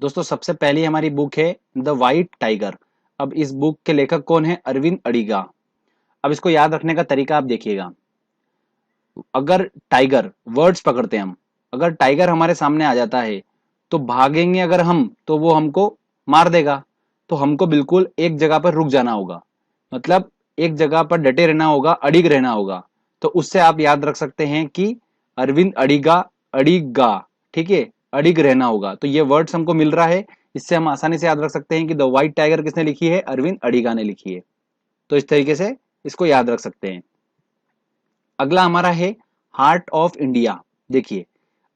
दोस्तों सबसे पहली हमारी बुक है द वाइट टाइगर। अब इस बुक के लेखक कौन है? अरविंद अडिगा। अब इसको याद रखने का तरीका आप देखिएगा। अगर टाइगर वर्ड्स पकड़ते हैं हम, अगर टाइगर हमारे सामने आ जाता है तो भागेंगे अगर हम तो वो हमको मार देगा। तो हमको बिल्कुल एक जगह पर रुक जाना होगा, मतलब एक जगह पर डटे रहना होगा, अडिग रहना होगा। तो उससे आप याद रख सकते हैं कि अरविंद अडिगा, अडिगा, ठीक है, अडिग रहना होगा। तो ये वर्ड्स हमको मिल रहा है, इससे हम आसानी से याद रख सकते हैं कि द व्हाइट टाइगर किसने लिखी है? अरविंद अडिगा ने लिखी है। तो इस तरीके से इसको याद रख सकते हैं। अगला हमारा है हार्ट ऑफ इंडिया। देखिए,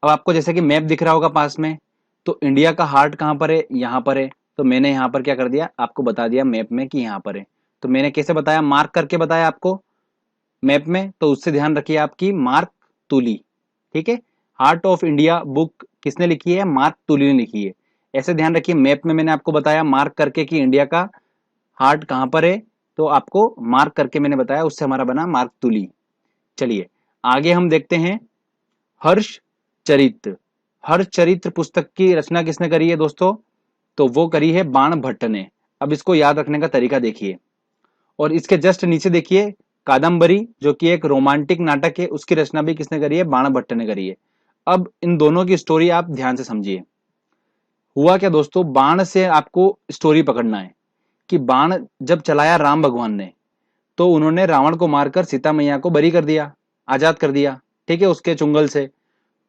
अब आपको जैसे कि मैप दिख रहा होगा पास में, तो इंडिया का हार्ट कहाँ पर है? यहाँ पर है। तो मैंने यहाँ पर क्या कर दिया, आपको बता दिया मैप में कि यहाँ पर है। तो मैंने कैसे बताया? मार्क करके बताया आपको मैप में। तो उससे ध्यान रखिए आपकी मार्क तुली, ठीक है। हार्ट ऑफ इंडिया बुक किसने लिखी है? मार्क तुली ने लिखी है। ऐसे ध्यान रखिए, मैप में मैंने आपको बताया मार्क करके कि इंडिया का हार्ट कहाँ पर है, तो आपको मार्क करके मैंने बताया, उससे हमारा बना मार्क तुली। चलिए आगे हम देखते हैं हर्ष चरित्र। हर्ष चरित्र पुस्तक की रचना किसने करी है दोस्तों? तो वो करी है बाण भट्ट ने। अब इसको याद रखने का तरीका देखिए, और इसके जस्ट नीचे देखिए कादम्बरी, जो कि एक रोमांटिक नाटक है, उसकी रचना भी किसने करी है? बाण भट्ट ने करी है। अब इन दोनों की स्टोरी आप ध्यान से समझिए। हुआ क्या दोस्तों, बाण से आपको स्टोरी पकड़ना है कि बाण जब चलाया राम भगवान ने, तो उन्होंने रावण को मारकर सीता मैया को बरी कर दिया, आजाद कर दिया, ठीक है, उसके चुंगल से।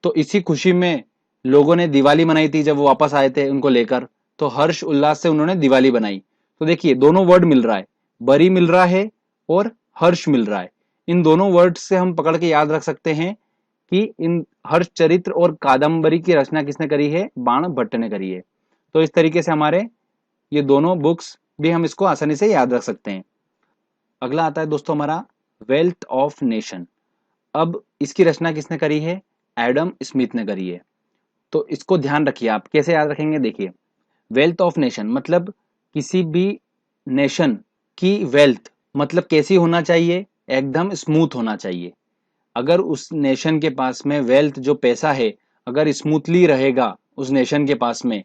तो इसी खुशी में लोगों ने दिवाली मनाई थी जब वो वापस आए थे उनको लेकर। तो हर्ष उल्लास से उन्होंने दिवाली बनाई। तो देखिए दोनों वर्ड मिल रहा है, बरी मिल रहा है और हर्ष मिल रहा है। इन दोनों वर्ड से हम पकड़ के याद रख सकते हैं कि इन हर्ष चरित्र और कादम्बरी की रचना किसने करी है? बाण भट्ट ने करी है। तो इस तरीके से हमारे ये दोनों बुक्स भी हम इसको आसानी से याद रख सकते हैं। अगला आता है दोस्तों हमारा वेल्थ ऑफ नेशन। अब इसकी रचना किसने करी है? एडम स्मिथ ने करी है। तो इसको ध्यान रखिए, आप कैसे याद रखेंगे? देखिए, वेल्थ ऑफ नेशन मतलब किसी भी नेशन की वेल्थ मतलब कैसी होना चाहिए? एकदम स्मूथ होना चाहिए। अगर उस नेशन के पास में वेल्थ, जो पैसा है, अगर स्मूथली रहेगा उस नेशन के पास में,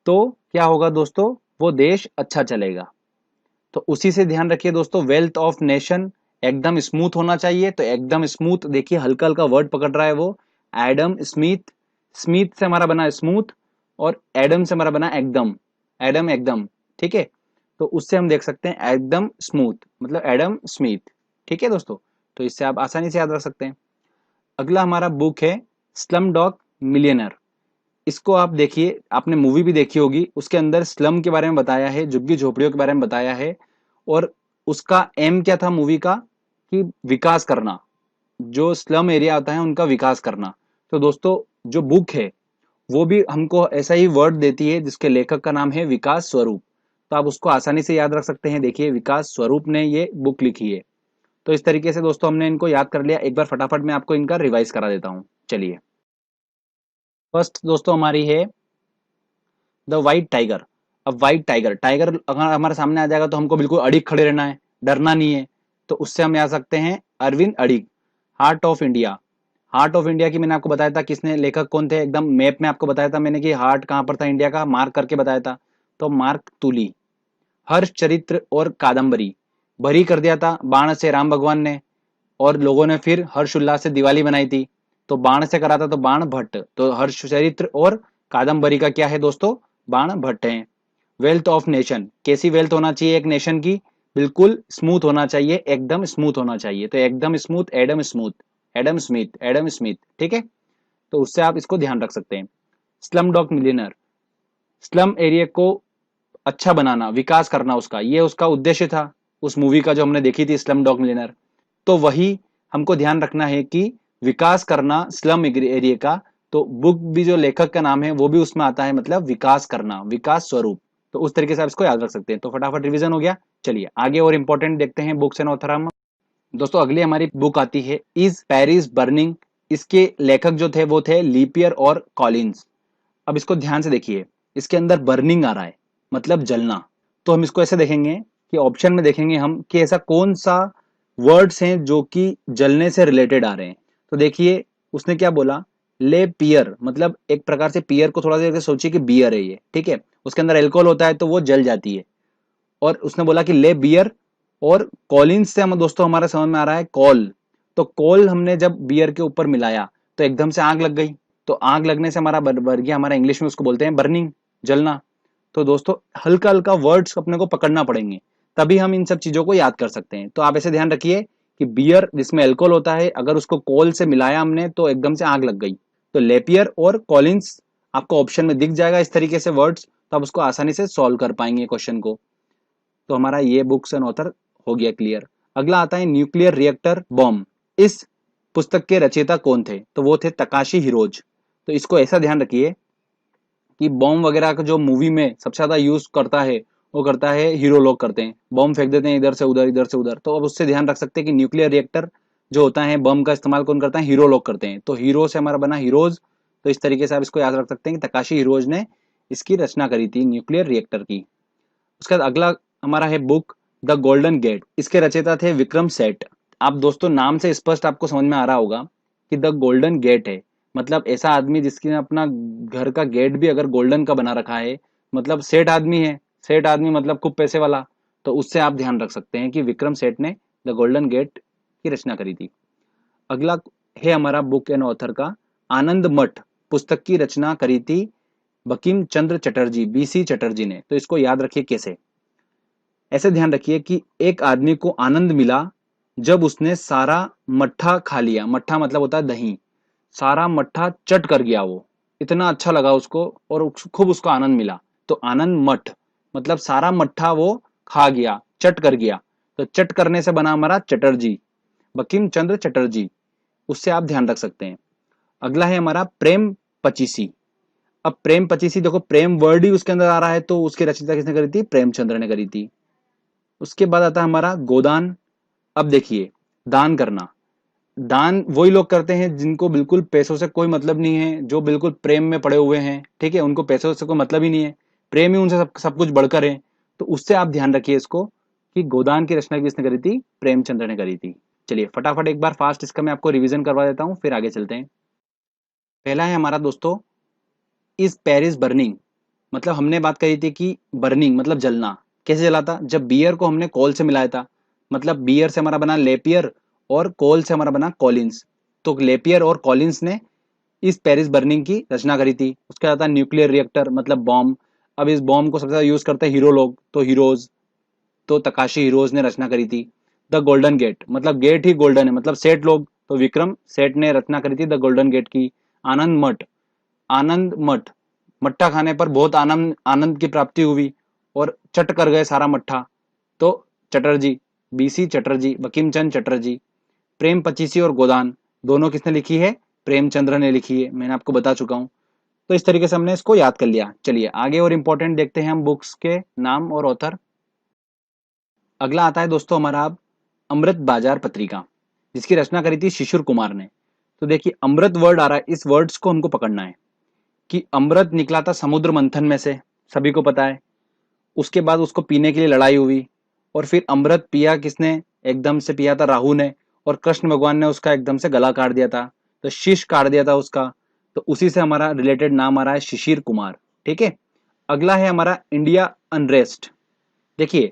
तो क्या होगा दोस्तों? वो देश अच्छा चलेगा। तो उसी से ध्यान रखिए दोस्तों, वेल्थ ऑफ नेशन एकदम स्मूथ होना चाहिए। तो एकदम स्मूथ, देखिए हल्का हल्का वर्ड पकड़ रहा है वो, एडम स्मिथ। स्मिथ से हमारा बना स्मूथ, और एडम से हमारा बना एकदम, एडम एकदम, ठीक है। तो उससे हम देख सकते हैं एकदम स्मूथ मतलब एडम स्मिथ, ठीक है दोस्तों। तो इससे आप आसानी से याद रख सकते हैं। अगला हमारा बुक है स्लम डॉग मिलियनर। इसको आप देखिए, आपने मूवी भी देखी होगी, उसके अंदर स्लम के बारे में बताया है, झुग्गी झोपड़ियों के बारे में बताया है। और उसका एम क्या था मूवी का? कि विकास करना, जो स्लम एरिया होता है उनका विकास करना। तो दोस्तों जो बुक है वो भी हमको ऐसा ही वर्ड देती है, जिसके लेखक का नाम है विकास स्वरूप। तो आप उसको आसानी से याद रख सकते हैं। देखिए विकास स्वरूप ने ये बुक लिखी है। तो इस तरीके से दोस्तों हमने इनको याद कर लिया। एक बार फटाफट मैं आपको इनका रिवाइज करा देता हूँ। चलिए, फर्स्ट दोस्तों हमारी है द व्हाइट टाइगर। अब व्हाइट टाइगर, टाइगर अगर हमारे सामने आ जाएगा तो हमको बिल्कुल अड़िग खड़े रहना है, डरना नहीं है। तो उससे हम आ सकते हैं Arvind Adig. Heart of India, heart of India की मैंने आपको बताया था किसने, लेखक कौन थे, एकदम मैप में आपको बताया था मैंने कि हार्ट कहाँ पर था इंडिया का, मार्क करके बताया था। तो मार्क तुली। हर्ष चरित्र और कादम्बरी, भरी कर दिया था बाण से राम भगवान ने, और लोगों ने फिर हर्ष उल्लास से दिवाली बनाई थी। तो बाण से करा था तो बाण भट्ट। तो हर्ष चरित्र और कादम्बरी का क्या है दोस्तों? बाण भट्ट है। वेल्थ ऑफ नेशन, कैसी वेल्थ होना चाहिए एक नेशन की? बिल्कुल स्मूथ होना चाहिए, एकदम स्मूथ होना चाहिए। तो एकदम smooth Adam smooth, Adam Smith, Adam Smith, ठीक है। तो उससे आप इसको ध्यान रख सकते हैं। Slum dog millionaire, slum area को अच्छा बनाना, विकास करना, उसका ये उसका उद्देश्य था उस मूवी का जो हमने देखी थी स्लम डॉग मिलियनर। तो वही हमको ध्यान रखना है कि विकास करना स्लम एरिया का। तो बुक भी जो लेखक का नाम है वो भी उसमें आता है, मतलब विकास करना, विकास स्वरूप। तो उस तरीके से आप इसको याद रख सकते हैं। तो फटाफट रिवीजन हो गया। चलिए आगे और इंपॉर्टेंट देखते हैं बुक्स एंड ऑथर हम। दोस्तों अगली हमारी बुक आती है इज पेरिस बर्निंग। इसके लेखक जो थे वो थे लीपियर और कॉलिंस। अब इसको ध्यान से देखिए, इसके अंदर बर्निंग आ रहा है मतलब जलना। तो हम इसको ऐसे देखेंगे कि ऑप्शन में देखेंगे हम कि ऐसा कौन सा वर्ड्स हैं जो कि जलने से रिलेटेड आ रहे हैं। तो देखिए उसने क्या बोला ले पियर मतलब एक प्रकार से पियर को थोड़ा सा सोचिए कि बियर है ये, ठीक है, उसके अंदर एल्कोहल होता है तो वो जल जाती है। और उसने बोला कि ले बियर, और कॉलिन्स से हम दोस्तों हमारा समझ में आ रहा है कॉल, तो कॉल हमने जब बियर के ऊपर मिलाया तो एकदम से आग लग गई। तो आग लगने से हमारा बढ़ गया, हमारा इंग्लिश में उसको बोलते हैं बर्निंग, जलना। तो दोस्तों हल्का हल्का वर्ड्स अपने को पकड़ना पड़ेंगे, तभी हम इन सब चीजों को याद कर सकते हैं। तो आप ऐसे ध्यान रखिए कि बियर जिसमें अल्कोहल होता है, अगर उसको कोल से मिलाया हमने तो एकदम से आग लग गई। तो लेपियर और कॉलिन्स आपको ऑप्शन में दिख जाएगा इस तरीके से वर्ड्स, तो आप उसको आसानी से सॉल्व कर पाएंगे क्वेश्चन को। तो हमारा ये बुक्स एंड ऑथर हो गया क्लियर। अगला आता है न्यूक्लियर रिएक्टर बॉम्ब। इस पुस्तक के रचयिता कौन थे? तो वो थे तकाशी हिरोज। तो इसको ऐसा ध्यान रखिए कि बॉम्ब वगैरह का जो मूवी में सबसे ज्यादा यूज करता है वो करता है हीरो लोग करते हैं, बॉम्ब फेंक देते हैं इधर से उधर इधर से उधर। तो अब उससे ध्यान रख सकते हैं कि न्यूक्लियर रिएक्टर जो होता है बम का इस्तेमाल कौन करता है? हीरो लोग करते हैं। तो हीरो से हमारा बना हीरोज। तो इस तरीके से आप इसको याद रख सकते हैं कि तकाशी हीरोज ने इसकी रचना करी थी न्यूक्लियर रिएक्टर की। उसके बाद अगला हमारा है बुक द गोल्डन गेट। इसके रचयिता थे विक्रम सेठ। आप दोस्तों नाम से स्पष्ट आपको समझ में आ रहा होगा कि द गोल्डन गेट है, मतलब ऐसा आदमी जिसने अपना घर का गेट भी अगर गोल्डन का बना रखा है, मतलब सेठ आदमी है। सेठ आदमी मतलब खूब पैसे वाला। तो उससे आप ध्यान रख सकते हैं कि विक्रम सेठ ने द गोल्डन गेट की रचना करी थी। अगला है हमारा बुक एंड ऑथर का आनंद मठ पुस्तक की रचना करी थी बंकिम चंद्र चटर्जी, बीसी चटर्जी ने। तो इसको याद रखिए कैसे। ऐसे ध्यान रखिए कि एक आदमी को आनंद मिला जब उसने सारा मट्ठा खा लिया। मट्ठा मतलब होता है दही। सारा मट्ठा चट कर गया वो, इतना अच्छा लगा उसको और खूब उसको आनंद मिला। तो आनंद मठ मतलब सारा मट्ठा वो खा गया, चट कर गया। तो चट करने से बना हमारा चटर्जी, बंकिम चंद्र चटर्जी। उससे आप ध्यान रख सकते हैं। अगला है हमारा प्रेम पचीसी। अब प्रेम पचीसी देखो, प्रेम वर्ड ही उसके अंदर आ रहा है, तो उसकी रचना किसने करी थी? प्रेमचंद्र ने करी थी। उसके बाद आता है हमारा गोदान। अब देखिए, दान करना, दान वही लोग करते हैं जिनको बिल्कुल पैसों से कोई मतलब नहीं है, जो बिल्कुल प्रेम में पड़े हुए हैं, ठीक है, उनको पैसों से कोई मतलब ही नहीं है, प्रेम ही उनसे सब कुछ बढ़कर है। तो उससे आप ध्यान रखिए इसको कि गोदान की रचना किसने करी थी? प्रेमचंद्र ने करी थी। चलिए फटाफट एक बार फास्ट इसका मैं आपको रिवीजन करवा देता हूँ, फिर आगे चलते हैं। पहला है हमारा दोस्तों इज पेरिस बर्निंग। मतलब हमने बात करी थी कि बर्निंग मतलब जलना। कैसे जला था? जब बियर को हमने कोल से मिलाया था। मतलब बियर से हमारा बना लेपियर और कोल से हमारा बना कॉलिन्स। तो लेपियर और कॉलिन्स ने इस पेरिस बर्निंग की रचना करी थी। उसके बाद आता न्यूक्लियर रिएक्टर मतलब बॉम्ब। अब इस बॉम्ब को सबसे ज्यादा यूज करते हैं हीरो लोग, तो हीरोज, तो तकाशी हीरोज ने रचना करी थी। द गोल्डन गेट मतलब गेट ही गोल्डन है, मतलब सेठ लोग, तो विक्रम सेठ ने रचना करी थी द गोल्डन गेट की। आनंद मठ, आनंद मठ, मट्ठा खाने पर बहुत आनंद आनंद की प्राप्ति हुई और चट कर गए सारा मट्ठा, तो चटर्जी, बीसी चटर्जी, बंकिम चंद्र चटर्जी। प्रेम पचीसी और गोदान दोनों किसने लिखी है? प्रेमचंद्र ने लिखी है, मैंने आपको बता चुका हूं। तो इस तरीके से हमने इसको याद कर लिया। चलिए आगे और इंपॉर्टेंट देखते हैं हम बुक्स के नाम और ऑथर। अगला आता है दोस्तों हमारा अब अमृत बाजार पत्रिका, जिसकी रचना करी थी शिशिर कुमार ने। तो देखिए अमृत वर्ड आ रहा है, इस वर्ड्स को हमको पकड़ना है कि अमृत निकला था समुद्र मंथन में से, सभी को पता है। उसके बाद उसको पीने के लिए लड़ाई हुई और फिर अमृत पिया किसने? एकदम से पिया था राहु ने, और कृष्ण भगवान ने उसका एकदम से गला काट दिया था, तो शीश काट दिया था उसका। तो उसी से हमारा रिलेटेड नाम आ रहा है शिशिर कुमार, ठीक है। अगला है हमारा इंडिया अनरेस्ट। देखिए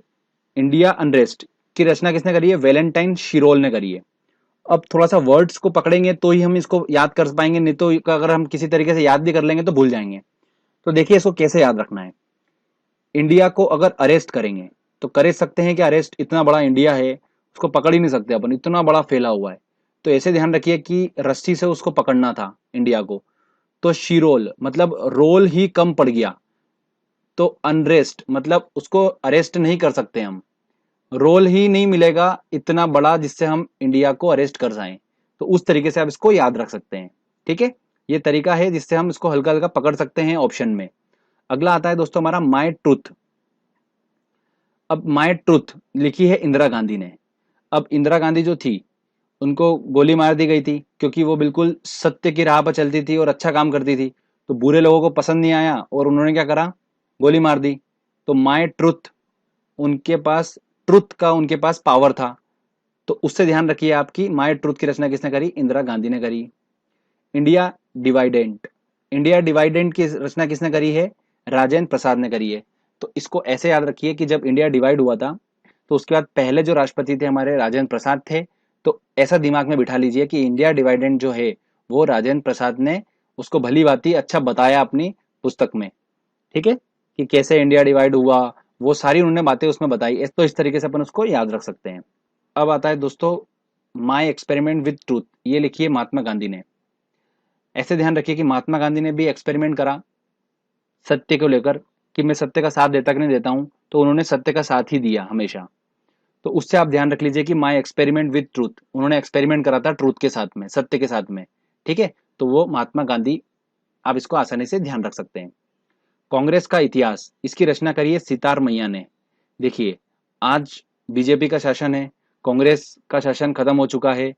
इंडिया अनरेस्ट की रचना किसने करी है? वैलेंटाइन शिरोल ने करी है। अब थोड़ा सा वर्ड्स को पकड़ेंगे तो ही हम इसको याद कर पाएंगे, नहीं तो अगर हम किसी तरीके से याद भी कर लेंगे तो भूल जाएंगे। तो देखिए इसको कैसे याद रखना है। इंडिया को अगर अरेस्ट करेंगे तो कर सकते हैं कि अरेस्ट, इतना बड़ा इंडिया है उसको पकड़ ही नहीं सकते अपन, इतना बड़ा फैला हुआ है। तो ऐसे ध्यान रखिए कि रस्सी से उसको पकड़ना था इंडिया को। तो शिरोल मतलब रोल ही कम पड़ गया, तो अनरेस्ट मतलब उसको अरेस्ट नहीं कर सकते हम, रोल ही नहीं मिलेगा इतना बड़ा जिससे हम इंडिया को अरेस्ट कर जाएं। तो उस तरीके से आप इसको याद रख सकते हैं, ठीक है। ये तरीका है जिससे हम इसको हल्का हल्का पकड़ सकते हैं ऑप्शन में। अगला आता है दोस्तों हमारा माय ट्रूथ। अब माय ट्रूथ लिखी है इंदिरा गांधी ने। अब इंदिरा गांधी जो थी उनको गोली मार दी गई थी क्योंकि वो बिल्कुल सत्य की राह पर चलती थी और अच्छा काम करती थी। तो बुरे लोगों को पसंद नहीं आया और उन्होंने क्या करा? गोली मार दी। तो माय ट्रूथ, उनके पास ट्रुथ का उनके पास पावर था। तो उससे ध्यान रखिए आपकी माय ट्रूथ की रचना किसने करी? इंदिरा गांधी ने करी। इंडिया डिवाइडेंट। इंडिया डिवाइडेंट की रचना किसने करी है? राजेंद्र प्रसाद ने करी है। तो इसको ऐसे याद रखिए कि जब इंडिया डिवाइड हुआ था तो उसके बाद पहले जो राष्ट्रपति थे हमारे राजेंद्र प्रसाद थे। तो ऐसा दिमाग में बिठा लीजिए कि इंडिया डिवाइडेंट जो है वो राजेंद्र प्रसाद ने उसको भली भांति अच्छा बताया अपनी पुस्तक में। ठीक है, कि कैसे इंडिया डिवाइड हुआ, वो सारी उन्होंने बातें उसमें बताई। तो इस तरीके से अपन उसको याद रख सकते हैं। अब आता है दोस्तों माई एक्सपेरिमेंट विद ट्रूथ, ये लिखिए महात्मा गांधी ने। ऐसे ध्यान रखिए कि महात्मा गांधी ने भी एक्सपेरिमेंट करा सत्य को लेकर, कि मैं सत्य का साथ देता कि नहीं देता हूं, तो उन्होंने सत्य का साथ ही दिया हमेशा। तो उससे आप ध्यान रख लीजिए कि माई एक्सपेरिमेंट विद ट्रूथ, उन्होंने एक्सपेरिमेंट करा था ट्रूथ के साथ में, सत्य के साथ में। ठीक है, तो वो महात्मा गांधी, आप इसको आसानी से ध्यान रख सकते हैं। कांग्रेस का इतिहास, इसकी रचना करी है सितार मैया ने। देखिए, आज बीजेपी का शासन है, कांग्रेस का शासन खत्म हो चुका है,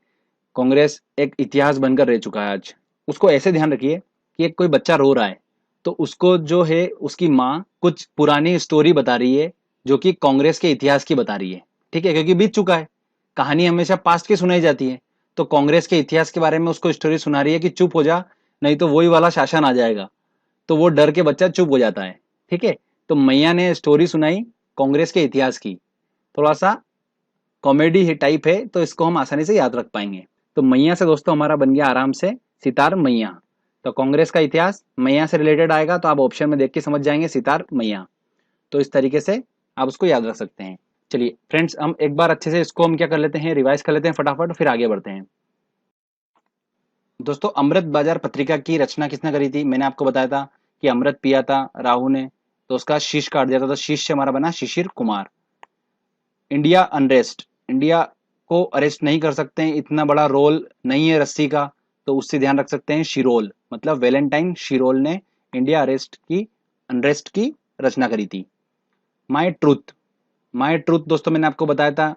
कांग्रेस एक इतिहास बनकर रह चुका है आज। उसको ऐसे ध्यान रखिए कि एक कोई बच्चा रो रहा है, तो उसको जो है उसकी माँ कुछ पुरानी स्टोरी बता रही है जो कि कांग्रेस के इतिहास की बता रही है। ठीक है, क्योंकि बीत चुका है, कहानी हमेशा पास्ट की सुनाई जाती है। तो कांग्रेस के इतिहास के बारे में उसको स्टोरी सुना रही है कि चुप हो जा, नहीं तो वही वाला शासन आ जाएगा। तो वो डर के बच्चा चुप हो जाता है। ठीक है, तो मैया ने स्टोरी सुनाई कांग्रेस के इतिहास की, थोड़ा सा कॉमेडी टाइप है, तो इसको हम आसानी से याद रख पाएंगे। तो मैया से दोस्तों हमारा बन गया आराम से सितार मैया। तो कांग्रेस का इतिहास मैया से रिलेटेड आएगा, तो आप ऑप्शन में देख के समझ जाएंगे सितार मैया। तो इस तरीके से आप उसको याद रख सकते हैं। चलिए फ्रेंड्स, हम एक बार अच्छे से इसको हम क्या कर लेते हैं, रिवाइज कर लेते हैं फटाफट, फिर आगे बढ़ते हैं। दोस्तों, अमृत बाजार पत्रिका की रचना किसने करी थी? मैंने आपको बताया था कि अमृत पिया था राहु ने, तो उसका शीश काट दिया था, तो शीश से हमारा बना Shishir Kumar. India unrest, India को अरेस्ट नहीं कर सकते हैं, इतना बड़ा रोल नहीं है रस्सी का, तो उससे ध्यान रख सकते हैं शिरोल, मतलब वैलेंटाइन शिरोल ने इंडिया अनरेस्ट की रचना करी थी। माई ट्रूथ, माई ट्रूथ दोस्तों मैंने आपको बताया था,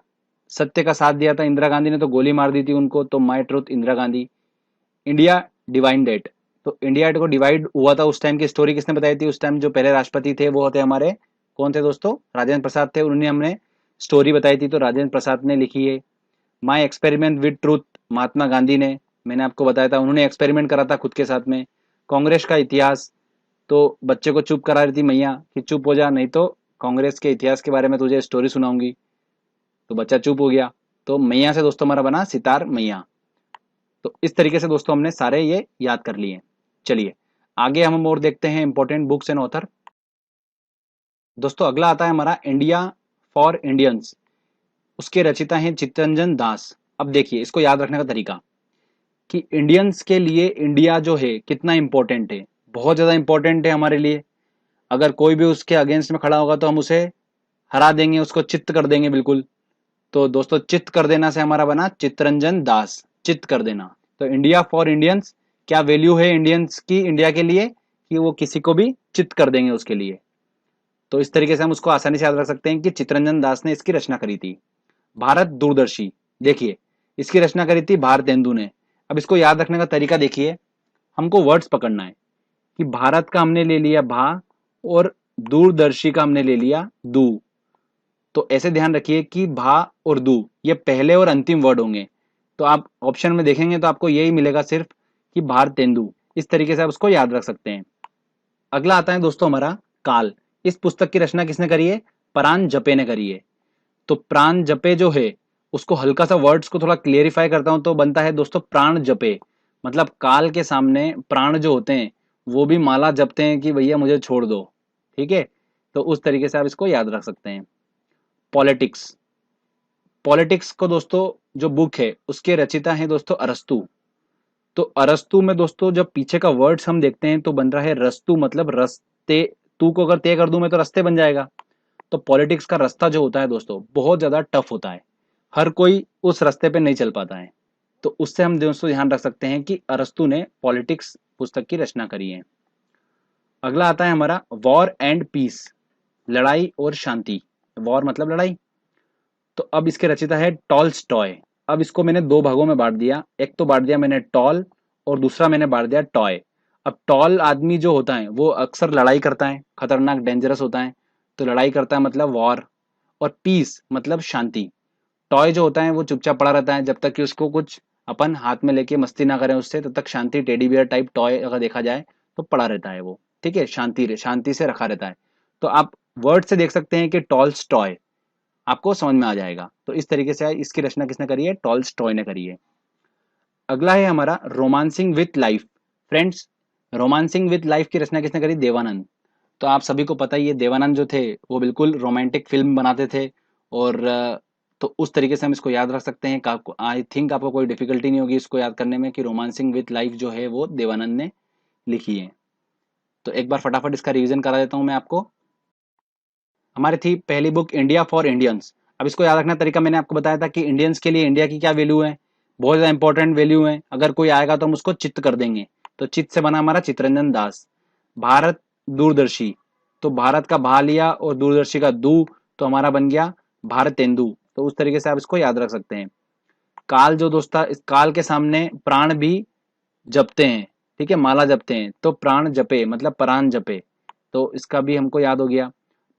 सत्य का साथ दिया था इंदिरा गांधी ने, तो गोली मार दी थी उनको, तो my truth Indira Gandhi. India divided, तो इंडिया को डिवाइड हुआ था उस टाइम की स्टोरी किसने बताई थी? उस टाइम जो पहले राष्ट्रपति थे वो थे हमारे, कौन थे दोस्तों? राजेंद्र प्रसाद थे, उन्होंने हमने स्टोरी बताई थी, तो राजेंद्र प्रसाद ने लिखी है। My experiment with truth, Mahatma Gandhi ने, मैंने आपको बताया था उन्होंने एक्सपेरिमेंट करा था खुद के साथ में। कांग्रेस का इतिहास, तो बच्चे को चुप करा रही थी मैया कि चुप हो जा, नहीं तो कांग्रेस के इतिहास के बारे में तुझे स्टोरी सुनाऊंगी, तो बच्चा चुप हो गया। तो मैया से दोस्तों हमारा बना सितार मैया। तो इस तरीके से दोस्तों हमने सारे ये याद कर लिए। चलिए आगे हम और देखते हैं इंपॉर्टेंट बुक्स एंड ऑथर। दोस्तों अगला आता है हमारा इंडिया फॉर इंडियंस, उसके रचिता हैं चित्तरंजन दास। अब देखिए इसको याद रखने का तरीका कि इंडियंस के लिए इंडिया जो है कितना इंपॉर्टेंट है, बहुत ज्यादा इंपॉर्टेंट है हमारे लिए। अगर कोई भी उसके अगेंस्ट में खड़ा होगा तो हम उसे हरा देंगे, उसको चित्त कर देंगे बिल्कुल। तो दोस्तों चित्त कर देना से हमारा बना चित्तरंजन दास, चित्त कर देना। तो इंडिया फॉर इंडियंस, क्या वैल्यू है इंडियंस की इंडिया के लिए, कि वो किसी को भी चित्त कर देंगे उसके लिए। तो इस तरीके से हम उसको आसानी से याद रख सकते हैं कि चित्तरंजन दास ने इसकी रचना करी थी। भारत दूरदर्शी, देखिए इसकी रचना करी थी भारतेंदु ने। अब इसको याद रखने का तरीका देखिए, हमको वर्ड्स पकड़ना है कि भारत का हमने ले लिया भा, और दूरदर्शी का हमने ले लिया दू। तो ऐसे ध्यान रखिए कि भा और दू ये पहले और अंतिम वर्ड होंगे। तो आप ऑप्शन में देखेंगे तो आपको यही मिलेगा सिर्फ कि भारतेंदु। इस तरीके से आप उसको याद रख सकते हैं। अगला आता है दोस्तों हमारा काल। इस पुस्तक की रचना किसने करी है? प्राण जपे ने करी है। तो प्राण जपे जो है उसको हल्का सा वर्ड्स को थोड़ा क्लियरिफाई करता हूं, तो बनता है दोस्तों प्राण जपे, मतलब काल के सामने प्राण जो होते हैं वो भी माला जपते हैं कि भैया मुझे छोड़ दो। ठीक है, तो उस तरीके से आप इसको याद रख सकते हैं। पॉलिटिक्स, पॉलिटिक्स को दोस्तों जो बुक है उसके रचिता है दोस्तों अरस्तु। तो अरस्तु में दोस्तों जब पीछे का वर्ड्स हम देखते हैं तो बन रहा है रस्तु, मतलब रस्ते। तू को अगर तय कर दूं मैं तो रस्ते बन जाएगा। तो पॉलिटिक्स का रास्ता जो होता है दोस्तों बहुत ज्यादा टफ होता है, हर कोई उस रास्ते पे नहीं चल पाता है। तो उससे हम दोस्तों ध्यान रख सकते हैं कि अरस्तु ने पॉलिटिक्स पुस्तक की रचना करी है। अगला आता है हमारा वॉर एंड पीस, लड़ाई और शांति। वॉर मतलब लड़ाई, तो अब इसके रचिता है टॉल्स्टॉय। अब इसको मैंने दो भागों में बांट दिया, एक तो बांट दिया मैंने टॉल और दूसरा मैंने बांट दिया टॉय। अब टॉल आदमी जो होता है वो अक्सर लड़ाई करता है, खतरनाक डेंजरस होता है, तो लड़ाई करता है मतलब वॉर। और पीस मतलब शांति। टॉय जो होता है वो चुपचाप पड़ा रहता है जब तक कि उसको कुछ अपन हाथ में लेके मस्ती ना करें उससे, तब तक शांति टेडी बियर टाइप टॉय अगर देखा जाए तो पड़ा रहता है वो, ठीक है, शांति से रखा रहता है। तो आप वर्ड से देख सकते हैं कि टॉल्स टॉय, आपको समझ में आ जाएगा। तो इस तरीके से इसकी रचना किसने करी है, टॉल्स टॉय ने करी है। अगला है हमारा romancing with life. Friends, romancing with life की रचना किसने करी, देवानंद। तो आप सभी को पता ही है देवानंद जो थे वो बिल्कुल रोमांटिक फिल्म बनाते थे, और तो उस तरीके से हम इसको याद रख सकते हैं। आई थिंक आपको कोई डिफिकल्टी नहीं होगी इसको याद करने में कि रोमांसिंग विथ लाइफ जो है वो देवानंद ने लिखी है। तो एक बार फटाफट इसका रिवीजन करा देता हूं मैं आपको। हमारी थी पहली बुक इंडिया फॉर इंडियंस। अब इसको याद रखने का तरीका मैंने आपको बताया था कि इंडियंस के लिए इंडिया की क्या वैल्यू है, बहुत ज्यादा इंपॉर्टेंट वैल्यू है। अगर कोई आएगा तो हम उसको चित्त कर देंगे, तो चित्त से बना हमारा चित्तरंजन दास। भारत दूरदर्शी, तो भारत का भा लिया और दूरदर्शी का दू, तो हमारा बन गया भारत तेंदु। तो उस तरीके से आप इसको याद रख सकते हैं। काल जो दोस्त था, इस काल के सामने प्राण भी जपते हैं, ठीक है, माला जपते हैं, तो प्राण जपे मतलब प्राण जपे, तो इसका भी हमको याद हो गया।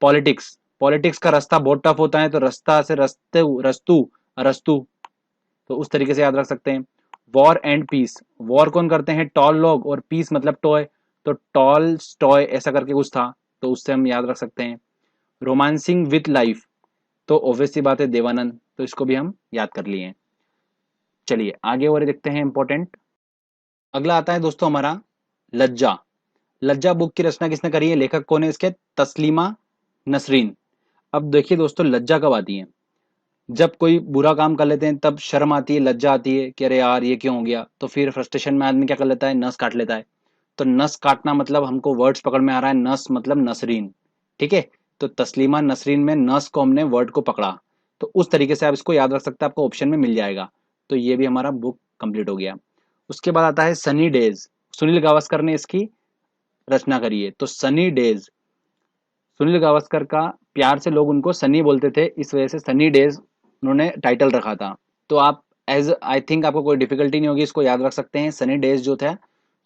पॉलिटिक्स, पॉलिटिक्स का रास्ता बहुत टफ होता है, तो रास्ता से रस्ते रस्तु अरस्तु, तो उस तरीके से याद रख सकते हैं। वॉर एंड पीस, वॉर कौन करते हैं, टॉल लोग, और पीस मतलब टॉय, तो टॉल टॉय ऐसा करके कुछ था, तो उससे हम याद रख सकते हैं। रोमांसिंग विथ लाइफ, तो ऑब्वियसली बात है देवानंद, तो इसको भी हम याद कर लिए हैं। चलिए आगे और देखते हैं इंपॉर्टेंट। अगला आता है दोस्तों हमारा लज्जा। लज्जा बुक की रचना किसने करी है, लेखक कौन है इसके, तस्लीमा नसरीन। अब देखिए दोस्तों लज्जा कब आती है, जब कोई बुरा काम कर लेते हैं तब शर्म आती है, लज्जा आती है कि अरे यार ये क्यों हो गया, तो फिर फ्रस्ट्रेशन में आदमी क्या कर लेता है, नस काट लेता है। तो नस काटना मतलब हमको वर्ड्स पकड़ में आ रहा है, नस मतलब नसरीन, ठीक है। तो तस्लीमा नसरीन में नस को हमने वर्ड को पकड़ा, तो उस तरीके से आप इसको याद रख सकते हैं, आपको ऑप्शन में मिल जाएगा। तो ये भी हमारा बुक कंप्लीट हो गया। उसके बाद आता है सनी डेज। सुनील गावस्कर ने इसकी रचना करी है। तो सनी डेज, सुनील गावस्कर का प्यार से लोग उनको सनी बोलते थे, इस वजह से सनी डेज उन्होंने टाइटल रखा था। तो आप एज आई थिंक आपको कोई डिफिकल्टी नहीं होगी, इसको याद रख सकते हैं। सनी डेज जो था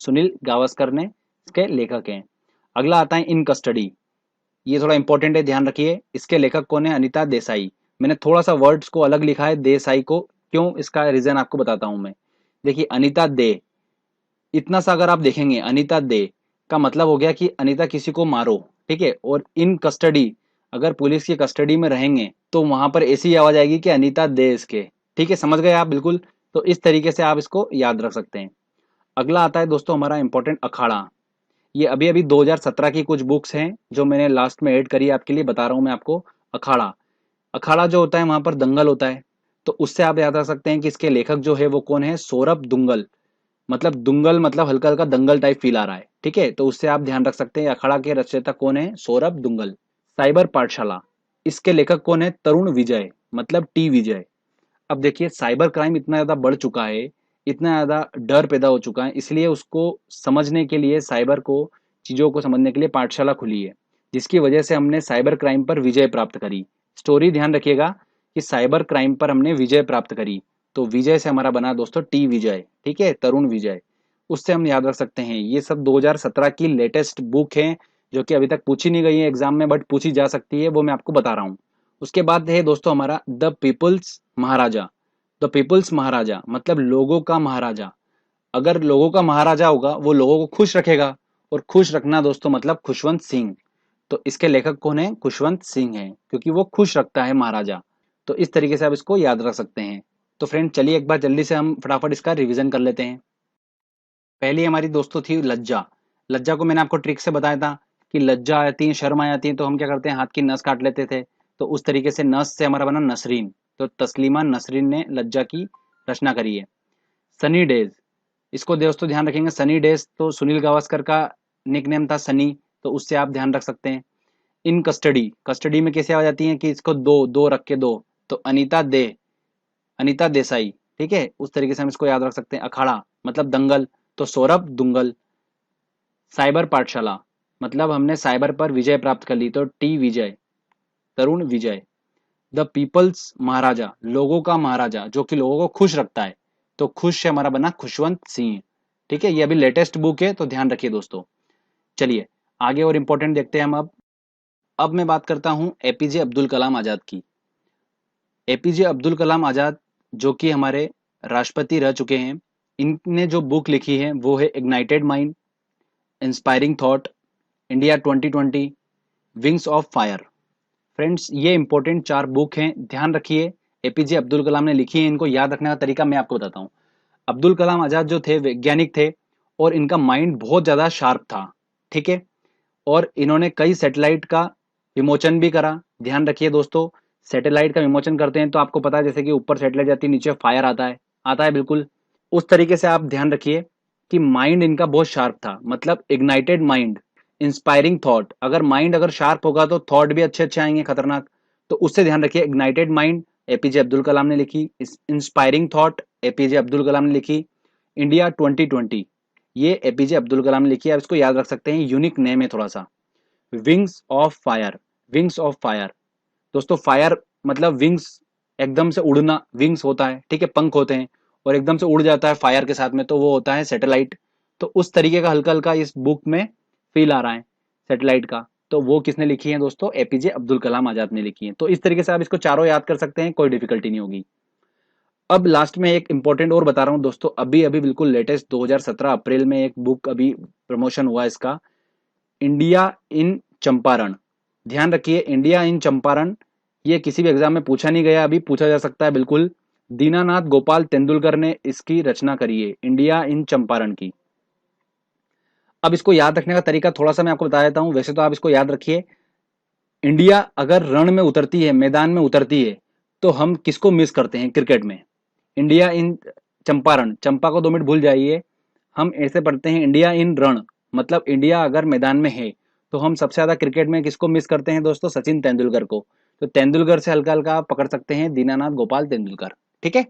सुनील गावस्कर ने इसके लेखक हैं। अगला आता है इन कस्टडी। ये थोड़ा इंपॉर्टेंट है, ध्यान रखिए। इसके लेखक कौन है, अनीता देसाई। मैंने थोड़ा सा वर्ड्स को अलग लिखा है देसाई को, क्यों, इसका रीजन आपको बताता हूं मैं। देखिए अनीता दे, इतना सा अगर आप देखेंगे अनीता दे का मतलब हो गया कि अनीता किसी को मारो, ठीक है। और इन कस्टडी, अगर पुलिस की कस्टडी में रहेंगे तो वहां पर ऐसी आवाज आएगी कि अनीता दे इसके, ठीक है, समझ गए आप बिल्कुल। तो इस तरीके से आप इसको याद रख सकते हैं। अगला आता है दोस्तों हमारा इंपॉर्टेंट अखाड़ा। ये अभी अभी 2017 की कुछ बुक्स हैं जो मैंने लास्ट में ऐड करी है आपके लिए, बता रहा हूं मैं आपको। अखाड़ा, अखाड़ा जो होता है वहां पर दंगल होता है, तो उससे आप याद रख सकते हैं कि इसके लेखक जो है वो कौन है, सौरभ दुंगल। मतलब दुंगल मतलब हल्का हल्का दंगल टाइप फील आ रहा है, ठीक है, तो उससे आप ध्यान रख सकते हैं अखाड़ा के रचयिता कौन है, सौरभ दुंगल। साइबर पाठशाला, इसके लेखक कौन है, तरुण विजय मतलब टी विजय। अब देखिए साइबर क्राइम इतना ज्यादा बढ़ चुका है, इतना ज्यादा डर पैदा हो चुका है, इसलिए उसको समझने के लिए, साइबर को, चीजों को समझने के लिए पाठशाला खुली है, जिसकी वजह से हमने साइबर क्राइम पर विजय प्राप्त करी। स्टोरी ध्यान रखिएगा कि साइबर क्राइम पर हमने विजय प्राप्त करी, तो विजय से हमारा बना दोस्तों टी विजय, ठीक है, तरुण विजय। उससे हम याद रख सकते हैं। ये सब 2017 की लेटेस्ट बुक है जो कि अभी तक पूछी नहीं गई है एग्जाम में, बट पूछी जा सकती है, वो मैं आपको बता रहा हूँ। उसके बाद है दोस्तों हमारा the people's Maharaja. The people's Maharaja मतलब लोगों का महाराजा। अगर लोगों का महाराजा होगा वो लोगों को खुश रखेगा, और खुश रखना दोस्तों मतलब खुशवंत सिंह। तो इसके लेखक कौन है, खुशवंत सिंह है, क्योंकि वो खुश रखता है महाराजा। तो इस तरीके से आप इसको याद रख सकते हैं। तो फ्रेंड चलिए एक बार जल्दी से हम फटाफट इसका रिवीजन कर लेते हैं। पहली हमारी दोस्तों थी लज्जा। लज्जा को मैंने आपको ट्रिक से बताया था कि लज्जा आती है, शर्म आ जाती है, तो हम क्या करते हैं, हाथ की नस काट लेते थे। तो उस तरीके से नस से हमारा बना नसरीन। तो तस्लीमा नसरीन ने लज्जा की रचना करी है। सनी डेज, इसको दोस्तों ध्यान रखेंगे, सनी डेज तो सुनील गावस्कर का निक नेम था सनी, तो उससे आप ध्यान रख सकते हैं। इन कस्टडी, कस्टडी में कैसे आ जाती है कि इसको दो दो रख के दो, तो अनीता दे, अनीता देसाई, ठीक है, उस तरीके से हम इसको याद रख सकते हैं। अखाड़ा मतलब दंगल, तो सौरभ दुंगल। साइबर पाठशाला मतलब हमने साइबर पर विजय प्राप्त कर ली, तो T Vijay, Tarun Vijay. The people's Maharaja, लोगों का महाराजा जो कि लोगों को खुश रखता है, तो खुश से हमारा बना खुशवंत सिंह, ठीक है। ये अभी लेटेस्ट बुक है, तो ध्यान रखिए दोस्तों। चलिए आगे और इंपॉर्टेंट देखते हैं हम। अब मैं बात करता हूं एपीजे अब्दुल कलाम आजाद की। एपीजे अब्दुल कलाम आजाद जो कि हमारे राष्ट्रपति रह चुके हैं। इनने जो बुक लिखी है वो है ignited mind, inspiring thought, India 2020, wings of fire. Friends, ये इंपॉर्टेंट 4 बुक हैं, ध्यान रखिए। एपीजे अब्दुल कलाम ने लिखी है। इनको याद रखने का तरीका मैं आपको बताता हूँ। अब्दुल कलाम आजाद जो थे वैज्ञानिक थे और इनका माइंड बहुत ज्यादा शार्प था, ठीक है। और इन्होंने कई सैटेलाइट का विमोचन भी करा। ध्यान रखिए दोस्तों, सैटेलाइट का विमोचन करते हैं तो आपको पता है जैसे कि ऊपर सैटेलाइट जाती है, नीचे फायर आता है बिल्कुल उस तरीके से। आप ध्यान रखिए कि माइंड इनका बहुत शार्प था, मतलब इग्नाइटेड माइंड, इंस्पायरिंग थॉट। अगर माइंड अगर शार्प होगा तो थॉट भी अच्छे अच्छे आएंगे, खतरनाक। तो उससे ध्यान रखिए, ignited mind APJ Abdul Kalam ने लिखी, inspiring thought APJ Abdul Kalam ने लिखी, इंडिया 2020 ये एपीजे अब्दुल कलाम ने लिखी है। आप इसको याद रख सकते हैं, यूनिक नेम है थोड़ा सा। Wings of fire, wings of fire. दोस्तों फायर मतलब विंग्स, एकदम से उड़ना, विंग्स होता है, ठीक है, पंख होते हैं और एकदम से उड़ जाता है फायर के साथ में, तो वो होता है सैटेलाइट। तो उस तरीके का हल्का हल्का इस बुक में फील आ रहा है सैटेलाइट का। तो वो किसने लिखी है दोस्तों? एपीजे अब्दुल कलाम आजाद ने लिखी है। तो इस तरीके से आप इसको चारों याद कर सकते हैं, कोई डिफिकल्टी नहीं होगी। अब लास्ट में एक इंपॉर्टेंट और बता रहा हूं दोस्तों, अभी अभी बिल्कुल लेटेस्ट 2017 अप्रैल में एक बुक अभी प्रमोशन हुआ इसका, इंडिया इन चंपारण। ध्यान रखिए, इंडिया इन चंपारण, ये किसी भी एग्जाम में पूछा नहीं गया, अभी पूछा जा सकता है बिल्कुल। दीनानाथ गोपाल तेंदुलकर ने इसकी रचना करी है, इंडिया इन चंपारण की। अब इसको याद रखने का तरीका थोड़ा सा मैं आपको बता देता हूं, वैसे तो आप इसको याद रखिए। इंडिया अगर रण में उतरती है, मैदान में उतरती है, तो हम किसको मिस करते हैं क्रिकेट में? इंडिया इन चंपारण, चंपा को 2 मिनट भूल जाइए, हम ऐसे पढ़ते हैं इंडिया इन रण, मतलब इंडिया अगर मैदान में है तो हम सबसे ज्यादा क्रिकेट में किसको मिस करते हैं दोस्तों? सचिन तेंदुलकर को। तो तेंदुलकर से हल्का हल्का आप पकड़ सकते हैं दीनानाथ गोपाल तेंदुलकर, ठीक है।